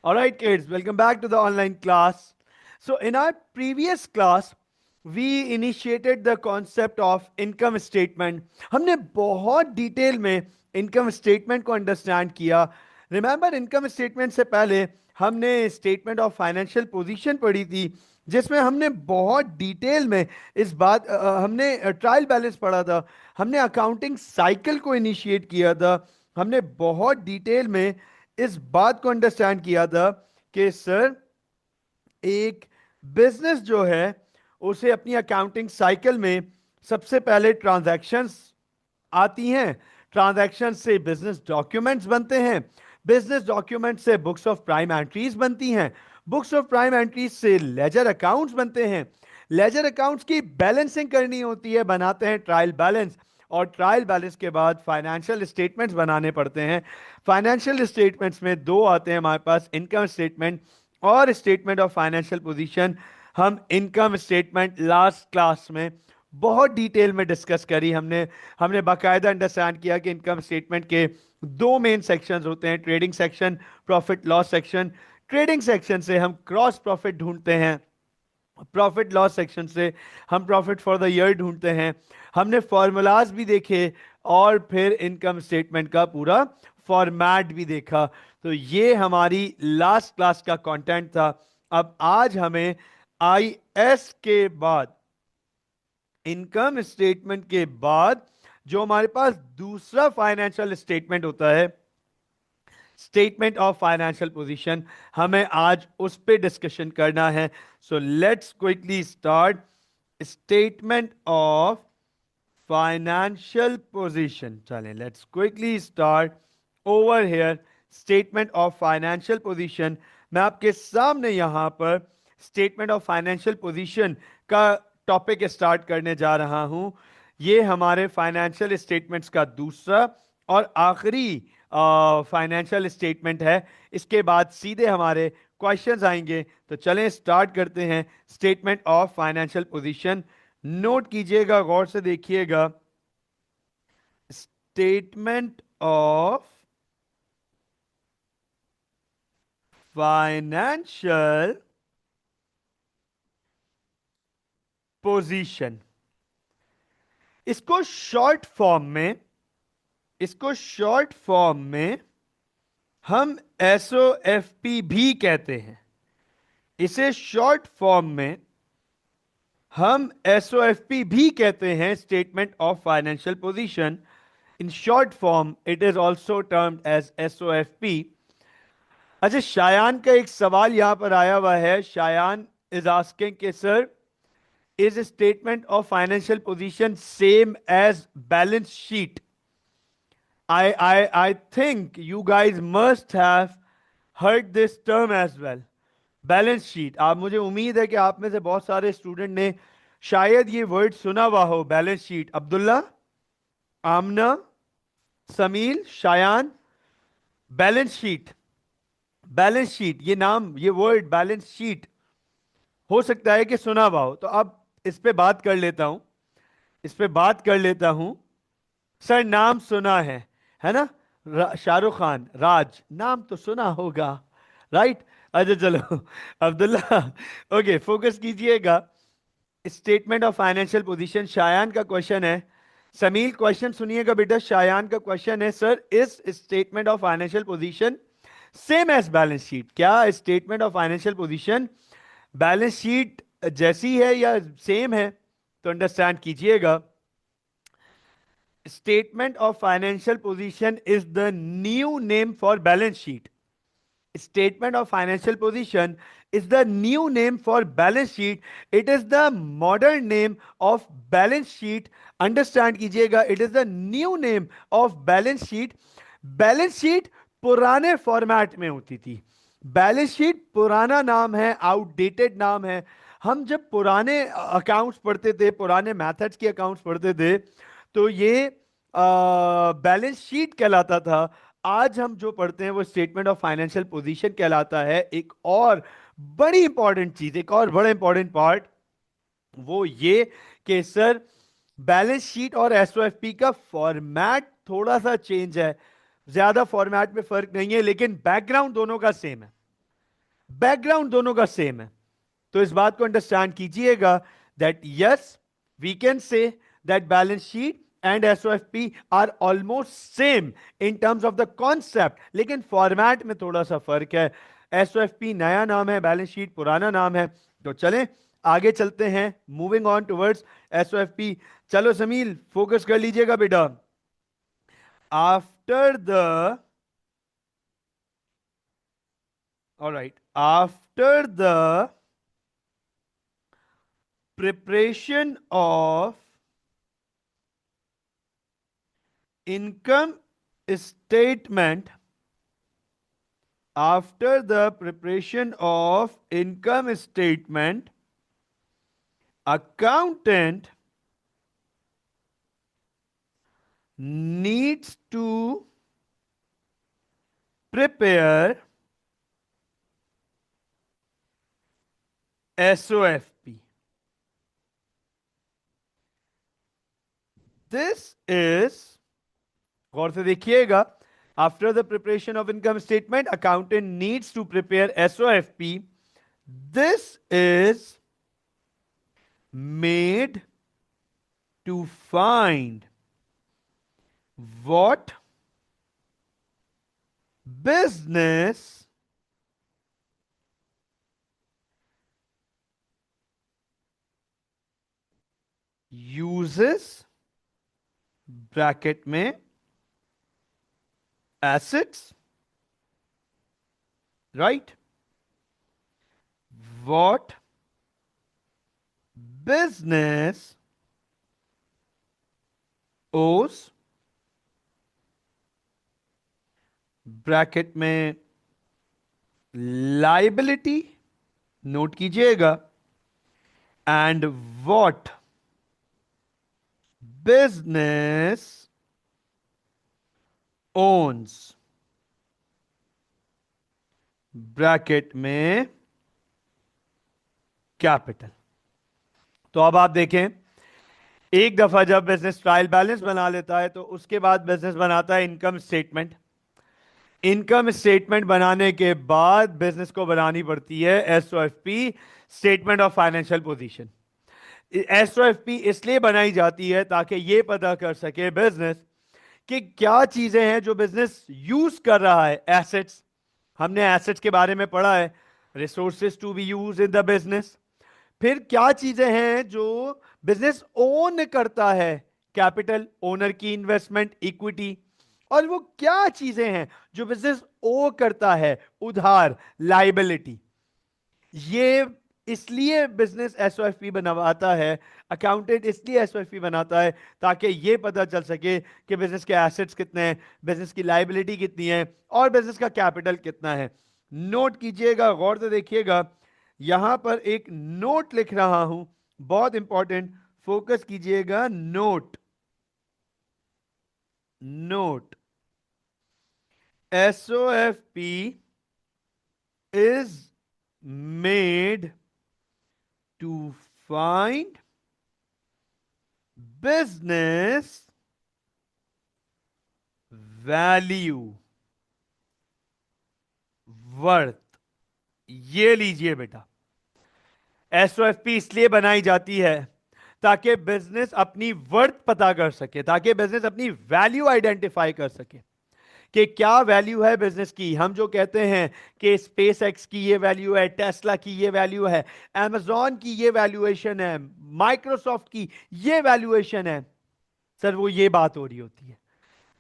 All right, kids, welcome back to the online class. So, in our previous class, we initiated the concept of income statement. हमने बहुत detail में income statement को understand किया. Remember, income statement से पहले हमने statement of financial position पढ़ी थी, जिसमें हमने बहुत डिटेल में इस बात हमने ट्रायल बैलेंस पढ़ा था. हमने अकाउंटिंग साइकिल को इनिशिएट किया था. हमने बहुत डिटेल में इस बात को अंडरस्टैंड किया था कि सर, एक बिजनेस जो है उसे अपनी अकाउंटिंग साइकिल में सबसे पहले ट्रांजैक्शंस आती हैं. ट्रांजैक्शन से बिजनेस डॉक्यूमेंट्स बनते हैं. बिजनेस डॉक्यूमेंट से बुक्स ऑफ प्राइम एंट्रीज बनती हैं. बुक्स ऑफ प्राइम एंट्रीज से लेजर अकाउंट्स बनते हैं. लेजर अकाउंट्स की बैलेंसिंग करनी होती है, बनाते हैं ट्रायल बैलेंस. और ट्रायल बैलेंस के बाद फाइनेंशियल स्टेटमेंट्स बनाने पड़ते हैं. फाइनेंशियल स्टेटमेंट्स में दो आते हैं हमारे पास, इनकम स्टेटमेंट और स्टेटमेंट ऑफ फाइनेंशियल पोजीशन. हम इनकम स्टेटमेंट लास्ट क्लास में बहुत डिटेल में डिस्कस करी. हमने हमने बाकायदा अंडरस्टैंड किया कि इनकम स्टेटमेंट के दो मेन सेक्शंस होते हैं, trading section, profit loss section. Trading section से हम क्रॉस प्रॉफिट ढूंढते हैं. प्रॉफिट लॉस सेक्शन से हम प्रॉफिट फॉर द ईयर ढूंढते हैं. हमने फॉर्मूलाज भी देखे और फिर इनकम स्टेटमेंट का पूरा फॉर्मेट भी देखा. तो ये हमारी लास्ट क्लास का कंटेंट था. अब आज हमें आईएस के बाद, इनकम स्टेटमेंट के बाद, जो हमारे पास दूसरा फाइनेंशियल स्टेटमेंट होता है, स्टेटमेंट ऑफ फाइनेंशियल पोजीशन, हमें आज उस पे डिस्कशन करना है. So let's quickly start. Statement of financial position. चलें, let's quickly start over here. Statement of financial position. मैं आपके सामने यहां पर स्टेटमेंट ऑफ फाइनेंशियल पोजीशन का टॉपिक स्टार्ट करने जा रहा हूं. ये हमारे फाइनेंशियल स्टेटमेंट्स का दूसरा और आखिरी फाइनेंशियल स्टेटमेंट है. इसके बाद सीधे हमारे क्वेश्चंस आएंगे. तो चलें स्टार्ट करते हैं. Statement of financial position note कीजिएगा, गौर से देखिएगा. स्टेटमेंट ऑफ फाइनेंशियल पोजीशन, इसको शॉर्ट फॉर्म में हम एसओएफपी भी कहते हैं. इसे शॉर्ट फॉर्म में हम एसओएफपी भी कहते हैं, statement of financial position. In short form it is also termed as SOFP. अच्छा, शायान का एक सवाल यहां पर आया हुआ है. शायान इज आस्किंग कि sir, is statement of financial position same as balance sheet? I think you guys must have heard this term as well. Balance sheet. आप, मुझे उम्मीद है कि आप में से बहुत सारे स्टूडेंट ने शायद ये वर्ड सुना हुआ हो, balance sheet. Abdullah, Amna, Sameel, Shayan. Balance sheet, balance sheet, ये नाम, ये वर्ड बैलेंस शीट हो सकता है कि सुना हुआ हो. तो अब इस पे बात कर लेता हूं. सर, नाम सुना है ना? शाहरुख खान, राज, नाम तो सुना होगा, राइट? अच्छा चलो, अब्दुल्ला, ओके, फोकस कीजिएगा. Statement of financial position, Shayan का क्वेश्चन है. समील, क्वेश्चन सुनिएगा बेटा. शायान का क्वेश्चन है, सर, इस statement of financial position same as balance sheet? क्या statement of financial position balance sheet जैसी है या सेम है? तो अंडरस्टैंड कीजिएगा. Statement of financial position is the new name for balance sheet. Statement of financial position is the new name for balance sheet. It is the modern name of balance sheet. Understand कीजिएगा, it is the new name of balance sheet. Balance sheet पुराने format में होती थी. Balance sheet पुराना नाम है, outdated नाम है. हम जब पुराने अकाउंट्स पढ़ते थे, पुराने मेथड्स के अकाउंट्स पढ़ते थे, तो ये बैलेंस शीट कहलाता था. आज हम जो पढ़ते हैं वो स्टेटमेंट ऑफ फाइनेंशियल पोजीशन कहलाता है. एक और बड़ी इंपॉर्टेंट चीज, एक और बड़ा इंपॉर्टेंट पार्ट, वो ये कि सर, बैलेंस शीट और एसओएफपी का फॉर्मेट थोड़ा सा चेंज है. ज्यादा फॉर्मेट में फर्क नहीं है, लेकिन बैकग्राउंड दोनों का सेम है. बैकग्राउंड दोनों का सेम है। तो इस बात को अंडरस्टैंड कीजिएगा that yes, we can say that balance sheet and SOFP are almost same in terms of the concept, लेकिन फॉर्मेट में थोड़ा सा फर्क है। एसओएफपी नया नाम है, बैलेंस शीट पुराना नाम है। तो चलें आगे चलते हैं, मूविंग ऑन टुवर्ड्स एसओएफपी। चलो समील फोकस कर लीजिएगा बेटा। After the alright, after the preparation of income statement, after the preparation of income statement, accountant needs to prepare SOFP. This is, गौर से देखिएगा, after the preparation of income statement, accountant needs to prepare SOFP. This is made to find what business uses, bracket में, assets, right? What business owes, bracket में, liability, note कीजिएगा, and what business owns, bracket में, capital. तो अब आप देखें, एक दफा जब बिजनेस ट्रायल बैलेंस बना लेता है तो उसके बाद बिजनेस बनाता है इनकम स्टेटमेंट। इनकम स्टेटमेंट बनाने के बाद बिजनेस को बनानी पड़ती है एसओएफपी, स्टेटमेंट ऑफ फाइनेंशियल पोजीशन। एसओएफपी इसलिए बनाई जाती है ताकि यह पता कर सके बिजनेस कि क्या चीजें हैं जो बिजनेस यूज कर रहा है। एसेट्स, हमने एसेट्स के बारे में पढ़ा है, resources to be use in the business. फिर क्या चीजें हैं जो बिजनेस ओन करता है, कैपिटल, ओनर की इन्वेस्टमेंट, इक्विटी। और वो क्या चीजें हैं जो बिजनेस ओ करता है, उधार, लाइबिलिटी। ये इसलिए बिजनेस एसओएफपी बनवाता है, अकाउंटेंट इसलिए एसओएफपी बनाता है ताकि ये पता चल सके कि बिजनेस के एसेट्स कितने हैं, बिजनेस की लाइबिलिटी कितनी है और बिजनेस का कैपिटल कितना है। नोट कीजिएगा, गौर से देखिएगा, यहां पर एक नोट लिख रहा हूं, बहुत इंपॉर्टेंट, फोकस कीजिएगा। Note, note, SOFP is made to find business value, worth. ये लीजिए बेटा, एसओएफपी इसलिए बनाई जाती है ताकि बिजनेस अपनी वर्थ पता कर सके, ताकि बिजनेस अपनी वैल्यू आइडेंटिफाई कर सके कि क्या वैल्यू है बिजनेस की। हम जो कहते हैं कि स्पेस एक्स की ये वैल्यू है, टेस्ला की ये वैल्यू है, amazon की ये वैल्यूएशन है, माइक्रोसॉफ्ट की ये वैल्यूएशन है, सर वो ये बात हो रही होती है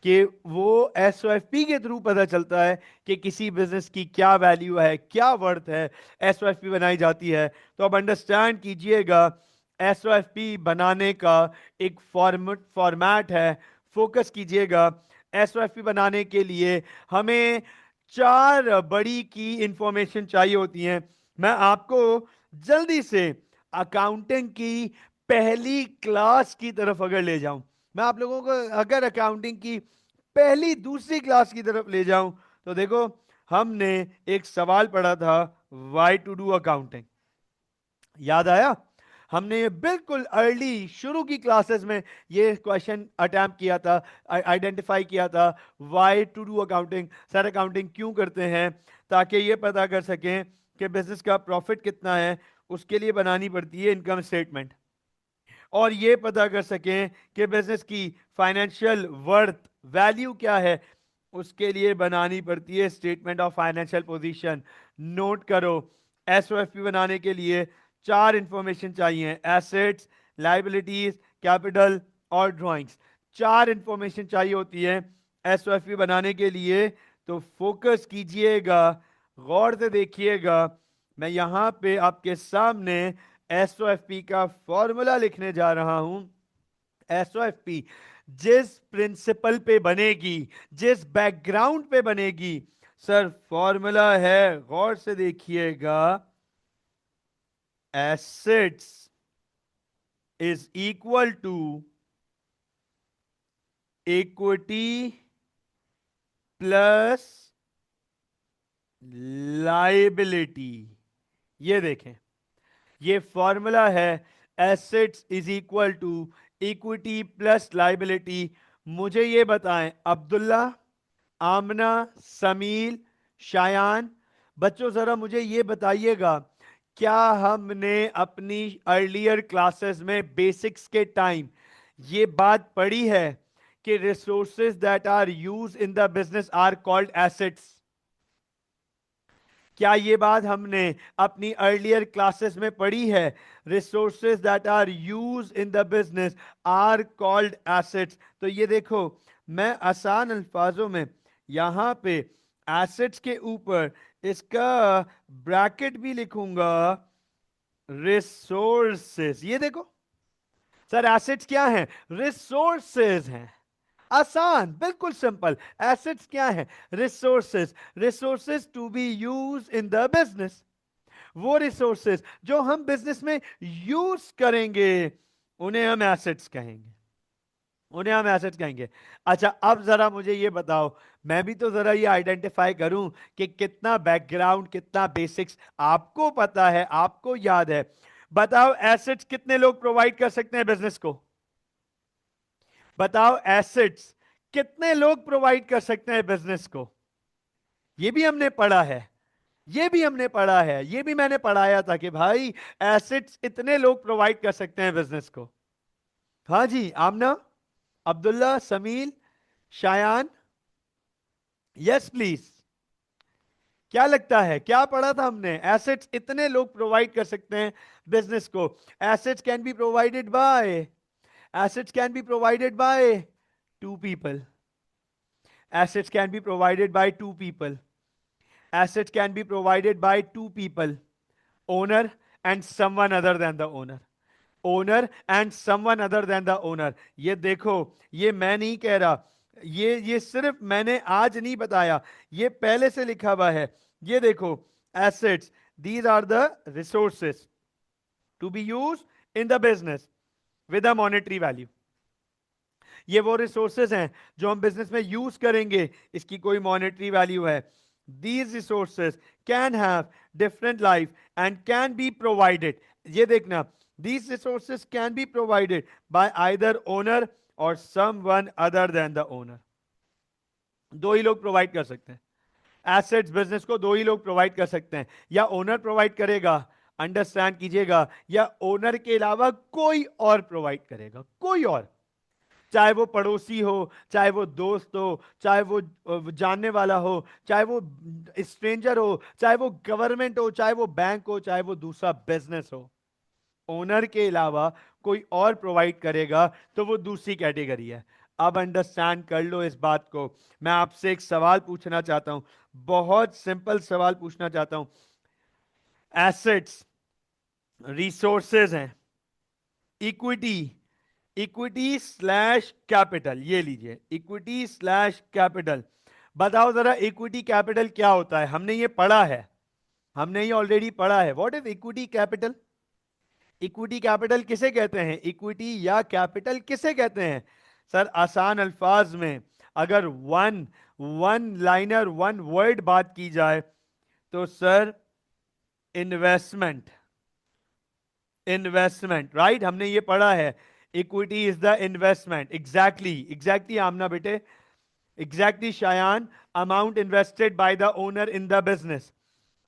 कि वो एसओएफपी के थ्रू पता चलता है कि किसी बिजनेस की क्या वैल्यू है, क्या वर्थ है। एसओएफपी बनाई जाती है। तो अब अंडरस्टैंड कीजिएगा, एसओएफपी बनाने का एक फॉर्मेट है। फोकस कीजिएगा, एसओएफपी बनाने के लिए हमें चार बड़ी की इंफॉर्मेशन चाहिए होती है। मैं आपको जल्दी से अकाउंटिंग की पहली क्लास की तरफ अगर ले जाऊं, मैं आप लोगों को अगर अकाउंटिंग की पहली दूसरी क्लास की तरफ ले जाऊं, तो देखो हमने एक सवाल पढ़ा था, वाई टू डू अकाउंटिंग, याद आया? हमने ये बिल्कुल अर्ली शुरू की क्लासेस में ये क्वेश्चन अटेम्प्ट किया था, आइडेंटिफाई किया था, why to do accounting, sir accounting क्यों करते हैं, ताकि ये पता कर सकें कि बिजनेस का प्रॉफिट कितना है, उसके लिए बनानी पड़ती है इनकम स्टेटमेंट। और ये पता कर सकें कि बिजनेस की फाइनेंशियल वर्थ, वैल्यू क्या है, उसके लिए बनानी पड़ती है statement of financial position. Note करो, एसओएफपी बनाने के लिए चार इंफॉर्मेशन चाहिए: एसेट्स, लाइबिलिटीज, कैपिटल और ड्राइंग्स। चार इंफॉर्मेशन चाहिए होती है एसओएफपी बनाने के लिए। तो फोकस कीजिएगा, गौर से देखिएगा। मैं यहां पे आपके सामने एसओएफपी का फॉर्मूला लिखने जा रहा हूं। एसओएफपी जिस प्रिंसिपल पे बनेगी, जिस बैकग्राउंड पे बनेगी, सर फॉर्मूला है, गौर से देखिएगा, assets is equal to equity plus liability. ये देखें, ये फॉर्मूला है, assets is equal to equity plus liability. मुझे ये बताएं, अब्दुल्ला, आमना, समील, शायान, बच्चों जरा मुझे ये बताइएगा, क्या हमने अपनी अर्लियर क्लासेस में बेसिक्स के टाइम ये बात पढ़ी है कि resources that are use in the business are called assets? क्या ये बात हमने अपनी अर्लियर क्लासेस में पढ़ी है? Resources that are use in the business are called assets. तो ये देखो, मैं आसान अल्फाजों में यहां पे एसेट्स के ऊपर इसका ब्रैकेट भी लिखूंगा, रिसोर्सेज। ये देखो सर, एसेट्स क्या है? रिसोर्सेज हैं। आसान, बिल्कुल सिंपल। एसेट्स क्या है? Resources. Resources to be use in the business. वो रिसोर्सेज जो हम बिजनेस में यूज करेंगे, उन्हें हम एसेट्स कहेंगे, उन्हें हम एसेट्स कहेंगे। अच्छा, अब जरा मुझे ये बताओ, मैं भी तो जरा ये आइडेंटिफाई करूं कि कितना बैकग्राउंड, कितना बेसिक्स आपको पता है, आपको याद है। बताओ, एसेट्स कितने लोग प्रोवाइड कर सकते हैं बिजनेस को? बताओ, एसेट्स कितने लोग प्रोवाइड कर सकते हैं बिजनेस को? ये भी हमने पढ़ा है, ये भी हमने पढ़ा है, ये भी मैंने पढ़ाया था कि भाई एसेट्स इतने लोग प्रोवाइड कर सकते हैं बिजनेस को। हाँ जी, आमना, अब्दुल्ला, समील, शायान, यस प्लीज। क्या लगता है, क्या पढ़ा था हमने? एसेट्स इतने लोग प्रोवाइड कर सकते हैं बिजनेस को। Assets can be provided bye, assets can be provided by two people. Assets can be provided by two people. Assets can be provided by two people. Owner and someone other than the owner. Owner and someone other than the owner. ये देखो, ये मैं नहीं कह रहा, ये सिर्फ मैंने आज नहीं बताया, ये पहले से लिखा हुआ है। ये देखो, assets, these are the resources to be used in the business with a monetary value. ये वो रिसोर्सेज हैं जो हम बिजनेस में यूज करेंगे, इसकी कोई मॉनेटरी वैल्यू है। These resources can have different life and can be provided, ये देखना, these resources can be provided by either owner और someone other than the owner. दो ही लोग प्रोवाइड कर सकते हैं एसेट्स, बिजनेस को दो ही लोग प्रोवाइड कर सकते हैं। या ओनर प्रोवाइड करेगा, अंडरस्टैंड कीजिएगा, या ओनर के अलावा कोई और प्रोवाइड करेगा, कोई और, चाहे वो पड़ोसी हो, चाहे वो दोस्त हो, चाहे वो जानने वाला हो, चाहे वो स्ट्रेंजर हो, चाहे वो गवर्नमेंट हो, चाहे वो बैंक हो, चाहे वो दूसरा बिजनेस हो। ओनर के अलावा कोई और प्रोवाइड करेगा तो वो दूसरी कैटेगरी है। अब अंडरस्टैंड कर लो इस बात को। मैं आपसे एक सवाल पूछना चाहता हूं, बहुत सिंपल सवाल पूछना चाहता हूं। एसेट्स रिसोर्सेज हैं, इक्विटी, इक्विटी स्लैश कैपिटल, ये लीजिए, इक्विटी स्लैश कैपिटल। बताओ जरा, इक्विटी कैपिटल क्या होता है? हमने ये पढ़ा है, हमने ये ऑलरेडी पढ़ा है। What is equity capital? Equity capital किसे कहते हैं? इक्विटी या कैपिटल किसे कहते हैं? सर आसान अल्फाज में अगर one one liner, one word बात की जाए तो सर इन्वेस्टमेंट, इन्वेस्टमेंट, राइट? हमने ये पढ़ा है, equity is the investment. Exactly, exactly Amna बेटे, exactly Shayan, amount invested by the owner in the business.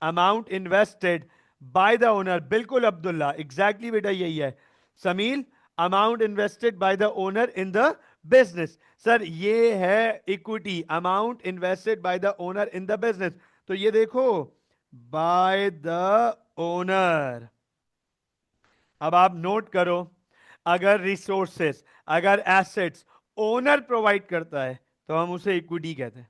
Amount invested by the owner, बिल्कुल अब्दुल्ला, एग्जैक्टली बेटा यही है। Sameel, amount invested by the owner in the business. Sir ये है equity, amount invested by the owner in the business. तो ये देखो, bye the owner. अब आप नोट करो, अगर रिसोर्सेस, अगर एसेट्स ओनर प्रोवाइड करता है तो हम उसे इक्विटी कहते हैं।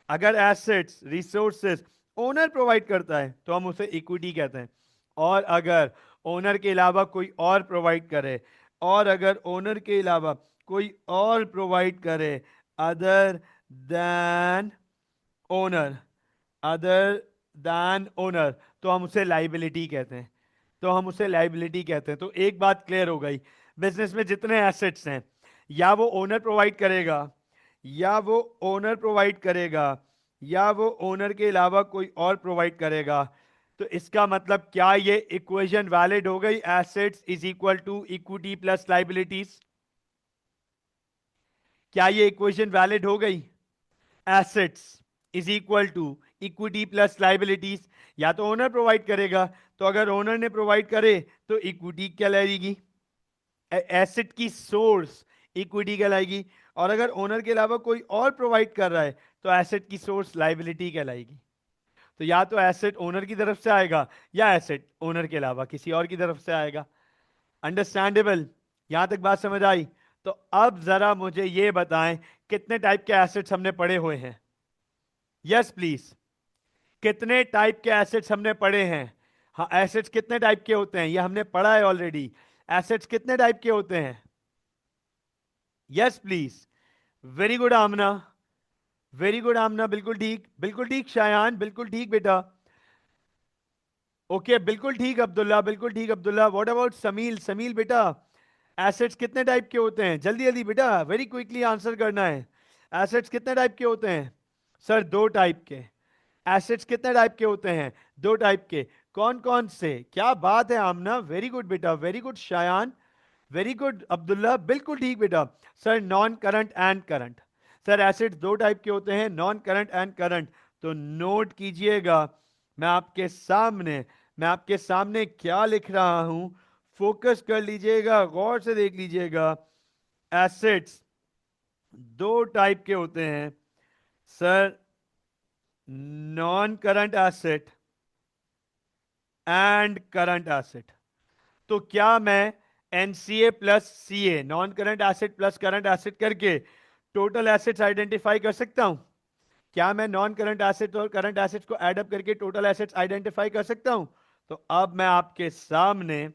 अगर एसेट्स रिसोर्सेस ओनर प्रोवाइड करता है तो हम उसे इक्विटी कहते हैं। और अगर ओनर के अलावा कोई और प्रोवाइड करे, और अगर ओनर के अलावा कोई और प्रोवाइड करे other than owner, other than owner, तो हम उसे लाइबिलिटी कहते हैं। तो हम उसे लाइबिलिटी कहते हैं। तो एक बात क्लियर हो गई, बिजनेस में जितने एसेट्स हैं, या वो ओनर प्रोवाइड करेगा, या वो ओनर प्रोवाइड करेगा, या वो ओनर के अलावा कोई और प्रोवाइड करेगा, तो इसका मतलब क्या ये इक्वेशन वैलिड हो गई? Assets is equal to equity plus liabilities. क्या ये इक्वेशन वैलिड हो गई? Assets is equal to equity plus liabilities. या तो ओनर प्रोवाइड करेगा, तो अगर ओनर ने प्रोवाइड करे तो इक्विटी कहलाएगी, एसेट की सोर्स इक्विटी कहलाएगी। और अगर ओनर के अलावा कोई और प्रोवाइड कर रहा है तो एसेट की सोर्स लाइबिलिटी कहलाएगी। तो या तो एसेट ओनर की तरफ से आएगा, या एसेट ओनर के अलावा किसी और की तरफ से आएगा। अंडरस्टैंडेबल? यहां तक बात समझ आई? तो अब जरा मुझे यह बताएं, कितने टाइप के एसेट्स हमने पढ़े हुए हैं? Yes please. कितने टाइप के एसेट्स हमने पढ़े हैं? हाँ, एसेट्स कितने टाइप के होते हैं ये हमने पढ़ा है ऑलरेडी। एसेट्स कितने टाइप के होते हैं? Yes please. Very good Amna, very good Amna, बिल्कुल ठीक, बिल्कुल ठीक शायान, बिल्कुल ठीक बेटा। ओके बिल्कुल ठीक अब्दुल्ला, बिल्कुल ठीक अब्दुल्ला। What about Sameel? समील बेटा, एसेट्स कितने टाइप के होते हैं? जल्दी जल्दी बेटा, वेरी क्विकली आंसर करना है। एसेट्स कितने टाइप के होते हैं? सर दो टाइप के। एसेट्स कितने टाइप के होते हैं? दो टाइप के। कौन कौन से? क्या बात है आमना, वेरी गुड बेटा, very good Shayan, very good Abdullah, बिल्कुल ठीक बेटा। Sir non current and current. Sir acids दो टाइप के होते हैं, नॉन करंट एंड करंट। तो नोट कीजिएगा, मैं आपके सामने, मैं आपके सामने क्या लिख रहा हूं, फोकस कर लीजिएगा, गौर से देख लीजिएगा। एसिड्स दो टाइप के होते हैं sir, non current asset and current asset. तो क्या मैं NCA plus CA, non current asset plus current asset करके टोटल एसेट्स आइडेंटिफाई कर सकता हूं? क्या मैं नॉन करंट एसेट और करंट एसेट्स को ऐड अप करके टोटल एसेट्स आइडेंटिफाई कर सकता हूं? तो अब मैं आपके सामने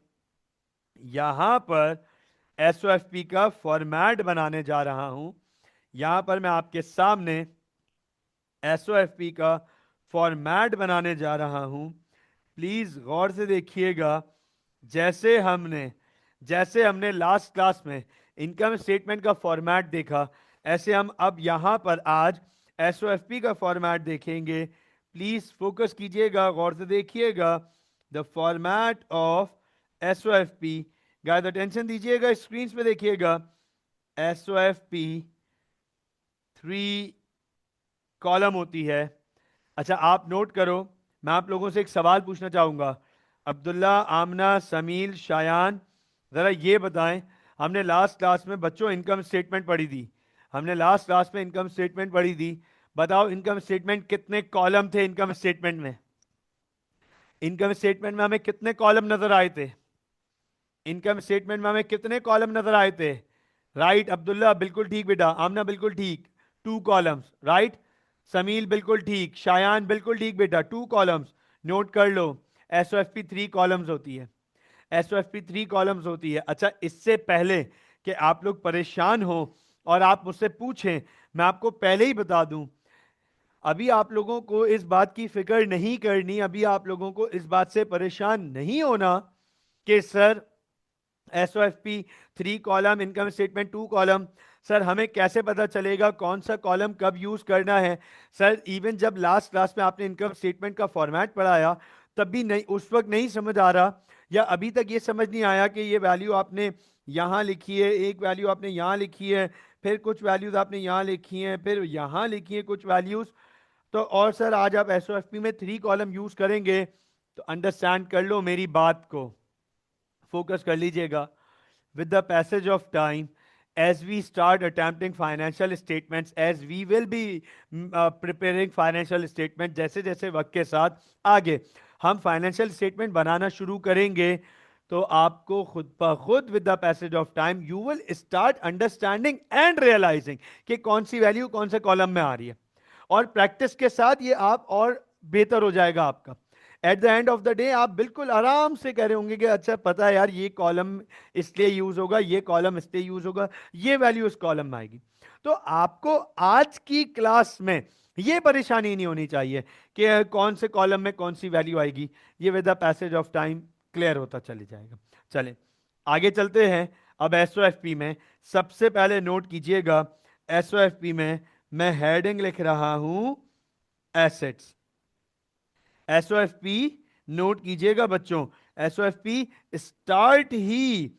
यहां पर एसओएफपी का फॉर्मेट बनाने जा रहा हूं। यहां पर मैं आपके सामने एसओएफपी का फॉर्मेट बनाने जा रहा हूं। प्लीज गौर से देखिएगा। जैसे हमने जैसे हमने लास्ट क्लास में इनकम स्टेटमेंट का फॉर्मेट देखा, ऐसे हम अब यहां पर आज एसओएफपी का फॉर्मेट देखेंगे। प्लीज फोकस कीजिएगा, गौर से देखिएगा। The format of SOFP, guys attention दीजिएगा, स्क्रीन पे देखिएगा। एसओएफपी 3 कॉलम होती है। अच्छा आप नोट करो, मैं आप लोगों से एक सवाल पूछना चाहूंगा। अब्दुल्ला, आमना, समील, शायान, जरा ये बताएं, हमने लास्ट क्लास में बच्चों इनकम स्टेटमेंट पढ़ी थी, हमने लास्ट क्लास में इनकम स्टेटमेंट पढ़ी थी। बताओ इनकम स्टेटमेंट कितने कॉलम थे? इनकम स्टेटमेंट में, इनकम स्टेटमेंट में हमें कितने कॉलम नजर आए थे? इनकम स्टेटमेंट में हमें कितने कॉलम नजर आए थे? राइट अब्दुल्ला, बिल्कुल ठीक बेटा। आमना बिल्कुल ठीक, 2 कॉलम्स, राइट। समील बिल्कुल ठीक, शायान बिल्कुल ठीक बेटा, 2 कॉलम्स। नोट कर लो, एसओएफपी 3 कॉलम्स होती है, एसओएफपी 3 कॉलम्स होती है। अच्छा इससे पहले कि आप लोग परेशान हो और आप मुझसे पूछें, मैं आपको पहले ही बता दूं, अभी आप लोगों को इस बात की फिक्र नहीं करनी, अभी आप लोगों को इस बात से परेशान नहीं होना कि sir SOFP 3 column, income statement 2 column, sir हमें कैसे पता चलेगा कौन सा कॉलम कब यूज करना है? सर इवन जब लास्ट क्लास में आपने इनकम स्टेटमेंट का फॉर्मेट पढ़ाया तब भी नहीं, उस वक्त नहीं समझ आ रहा, या अभी तक ये समझ नहीं आया कि ये वैल्यू आपने यहां लिखी है, एक वैल्यू आपने यहां लिखी है, फिर कुछ वैल्यूज आपने यहां लिखी हैं, फिर यहां लिखी है कुछ वैल्यूज, तो और सर आज आप एसओएफपी में 3 कॉलम यूज करेंगे, तो अंडरस्टैंड कर लो मेरी बात को, फोकस कर लीजिएगा. With the passage of time, as we start attempting financial statements, as we will be preparing financial statement, जैसे जैसे वक्त के साथ आगे हम फाइनेंशियल स्टेटमेंट बनाना शुरू करेंगे, तो आपको खुद ब खुद with the passage of time you will start understanding and realizing कि कौन सी वैल्यू कौन से कॉलम में आ रही है. और प्रैक्टिस के साथ ये आप और बेहतर हो जाएगा आपका. At the end of the day आप बिल्कुल आराम से कह रहे होंगे कि अच्छा पता है यार, ये कॉलम इसलिए यूज होगा, ये कॉलम इसलिए यूज होगा, ये वैल्यू इस कॉलम में आएगी. तो आपको आज की क्लास में ये परेशानी नहीं होनी चाहिए कि कौन से कॉलम में कौन सी वैल्यू आएगी. ये with the passage of time clear होता चले जाएगा. चलें आगे चलते हैं. अब एसओएफपी में सबसे पहले नोट कीजिएगा, एसओएफपी में मैं हेडिंग लिख रहा हूं एसेट्स. एसओएफपी नोट कीजिएगा बच्चों, एसओएफपी स्टार्ट ही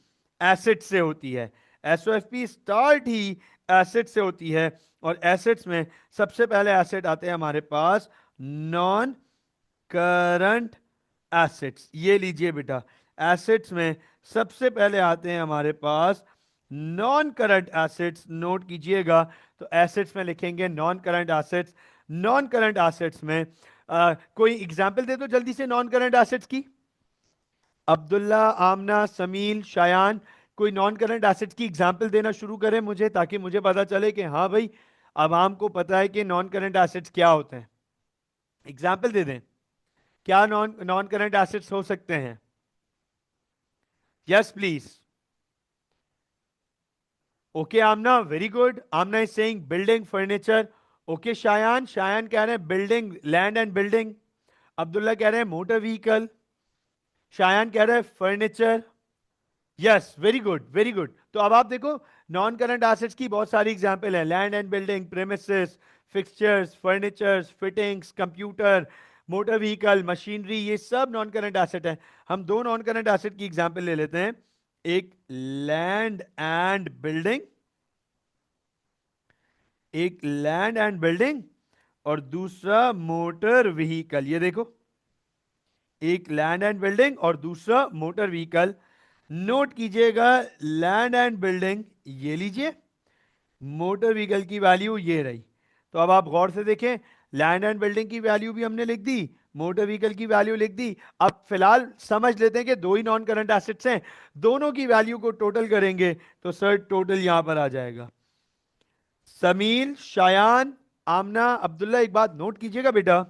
एसेट से होती है. एसओएफपी स्टार्ट ही एसेट से होती है. और एसेट्स में सबसे पहले एसेट आते हैं हमारे पास नॉन करंट एसेट्स. ये लीजिए बेटा, एसेट्स में सबसे पहले आते हैं हमारे पास नॉन करंट एसेट्स. नोट कीजिएगा, तो एसेट्स में लिखेंगे non current assets. Non current assets में कोई एग्जाम्पल दे दो जल्दी से नॉन करंट एसेट्स की. अब्दुल्ला, आमना, समील, शायान, कोई नॉन करंट एसेट्स की एग्जाम्पल देना शुरू करें मुझे, ताकि मुझे पता चले कि हाँ भाई अब हमको पता है कि नॉन करंट एसेट्स क्या होते हैं. एग्जाम्पल दे दें. क्या नॉन नॉन करंट एसेट्स हो सकते हैं? Yes please. Okay Amna, very good. Amna is saying building, furniture. Okay Shayan, Shayan कह रहे हैं building, land and building. Abdullah कह रहे हैं मोटर व्हीकल. शायान कह रहे हैं furniture. Yes, very good very good. तो अब आप देखो नॉन करंट एसेट्स की बहुत सारी एग्जांपल है. Land and building, premises, fixtures, furnitures, fittings, computer, motor vehicle, machinery, ये सब नॉन करंट एसेट है. हम दो नॉन करंट एसेट की एग्जांपल ले लेते हैं. एक लैंड एंड बिल्डिंग, एक लैंड एंड बिल्डिंग, और दूसरा मोटर व्हीकल. ये देखो, एक लैंड एंड बिल्डिंग और दूसरा मोटर व्हीकल. नोट कीजिएगा, लैंड एंड बिल्डिंग ये लीजिए, मोटर व्हीकल की वैल्यू ये रही. तो अब आप गौर से देखें, लैंड एंड बिल्डिंग की वैल्यू भी हमने लिख दी, मोटर व्हीकल की वैल्यू लिख दी. अब फिलहाल समझ लेते हैं कि दो ही नॉन करंट एसेट्स हैं, दोनों की वैल्यू को टोटल करेंगे तो सर टोटल यहां पर आ जाएगा. समील, शायान, आमना, अब्दुल्ला, एक बात नोट कीजिएगा बेटा,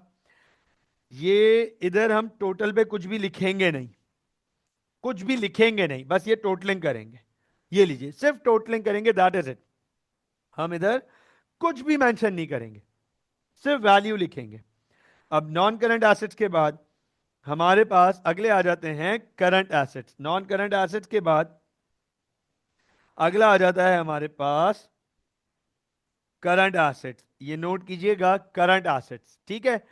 ये इधर हम टोटल पे कुछ भी लिखेंगे नहीं, कुछ भी लिखेंगे नहीं, बस ये टोटलिंग करेंगे. ये लीजिए, सिर्फ टोटलिंग करेंगे, दैट इज इट. हम इधर कुछ भी मेंशन नहीं करेंगे, सिर्फ वैल्यू लिखेंगे. अब नॉन करंट एसेट्स के बाद हमारे पास अगले आ जाते हैं current assets. Non current assets के बाद अगला आ जाता है हमारे पास करंट एसेट्स. ये नोट कीजिएगा, करंट एसेट्स. ठीक है.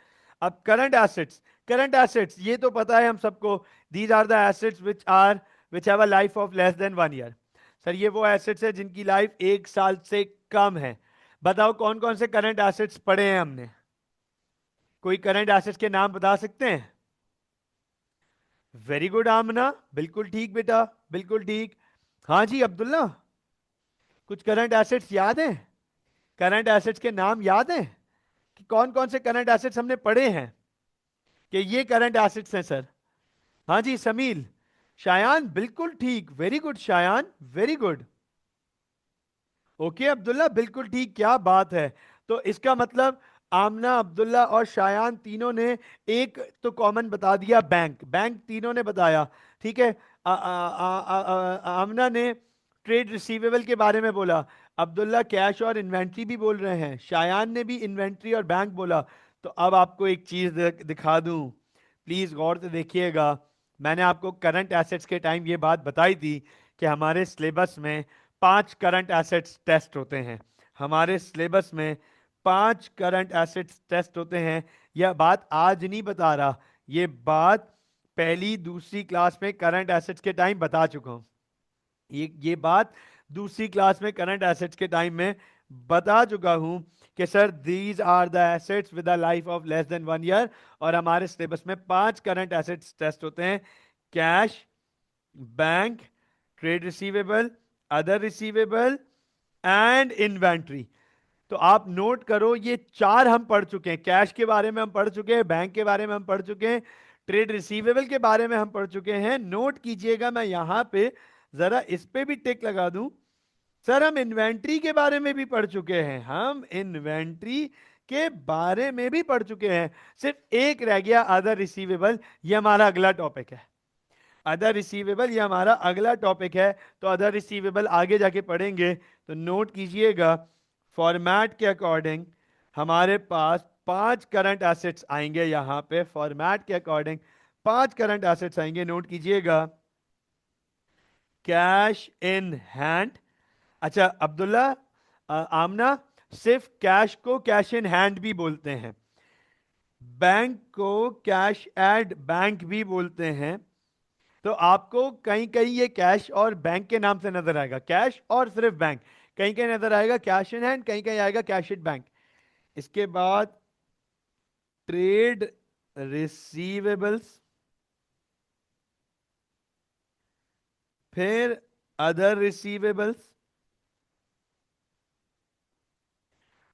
अब करंट एसेट्स, करंट एसेट्स ये तो पता है हम सबको, these are the assets which have a life of less than 1 year. Sir ये वो एसेट्स है जिनकी लाइफ 1 साल से कम है. बताओ कौन कौन से करंट एसेट्स पढ़े हैं हमने? कोई करंट एसेट्स के नाम बता सकते हैं? वेरी गुड आमना, बिल्कुल ठीक बेटा, बिल्कुल ठीक. हाँ जी अब्दुल्ला, कुछ करंट एसेट्स याद हैं? करंट एसेट्स के नाम याद हैं कि कौन कौन से करंट एसेट्स हमने पढ़े हैं कि ये करंट एसेट्स हैं सर? हाँ जी समील, शायान बिल्कुल ठीक, very good Shayan, very good. Okay Abdullah बिल्कुल ठीक, क्या बात है. तो इसका मतलब आमना, अब्दुल्ला और शायान तीनों ने एक तो कॉमन बता दिया, बैंक. बैंक तीनों ने बताया. ठीक है. आमना ने ट्रेड रिसीवेबल के बारे में बोला, अब्दुल्ला कैश और इन्वेंट्री भी बोल रहे हैं, शायान ने भी इन्वेंट्री और बैंक बोला. तो अब आपको एक चीज दिखा दूं, प्लीज गौर से देखिएगा. मैंने आपको करंट एसेट्स के टाइम ये बात बताई थी कि हमारे सिलेबस में 5 करंट एसेट्स टेस्ट होते हैं. हमारे सिलेबस में 5 करंट एसेट्स टेस्ट होते हैं. यह बात आज नहीं बता रहा, ये बात पहली दूसरी क्लास में करंट एसेट्स के टाइम बता चुका हूं. ये बात दूसरी क्लास में करंट एसेट्स के टाइम में बता चुका हूं कि sir these are the assets with a life of less than 1 year, और हमारे सिलेबस में 5 करंट एसेट्स टेस्ट होते हैं: cash, bank, trade receivable, other receivable and inventory. तो आप नोट करो, ये 4 हम पढ़ चुके हैं। कैश के बारे में हम पढ़ चुके हैं, बैंक के बारे में हम पढ़ चुके हैं, ट्रेड रिसीवेबल के बारे में हम पढ़ चुके हैं। नोट कीजिएगा, मैं यहां पे जरा इस पे भी टिक लगा दूं, सर हम इन्वेंट्री के बारे में भी पढ़ चुके हैं, हम इन्वेंट्री के बारे में भी पढ़ चुके हैं। सिर्फ एक रह गया, अदर रिसीवेबल। ये हमारा अगला टॉपिक है। अदर रिसीवेबल ये हमारा अगला टॉपिक है। तो अदर रिसीवेबल आगे जाके पढ़ेंगे। तो नोट कीजिएगा, फॉर्मेट के अकॉर्डिंग हमारे पास 5 करंट एसेट्स आएंगे। यहां पे फॉर्मेट के अकॉर्डिंग 5 करंट एसेट्स आएंगे, नोट कीजिएगा। कैश इन हैंड, अच्छा अब्दुल्ला, आमना, सिर्फ कैश को कैश इन हैंड भी बोलते हैं, बैंक को कैश एट बैंक भी बोलते हैं। तो आपको कहीं कहीं ये कैश और बैंक के नाम से नजर आएगा, कैश और सिर्फ बैंक। कहीं कहीं नजर आएगा कैश इन हैंड, कहीं कहीं आएगा कैश एट बैंक। इसके बाद ट्रेड रिसीवेबल्स, फिर अदर रिसीवेबल्स,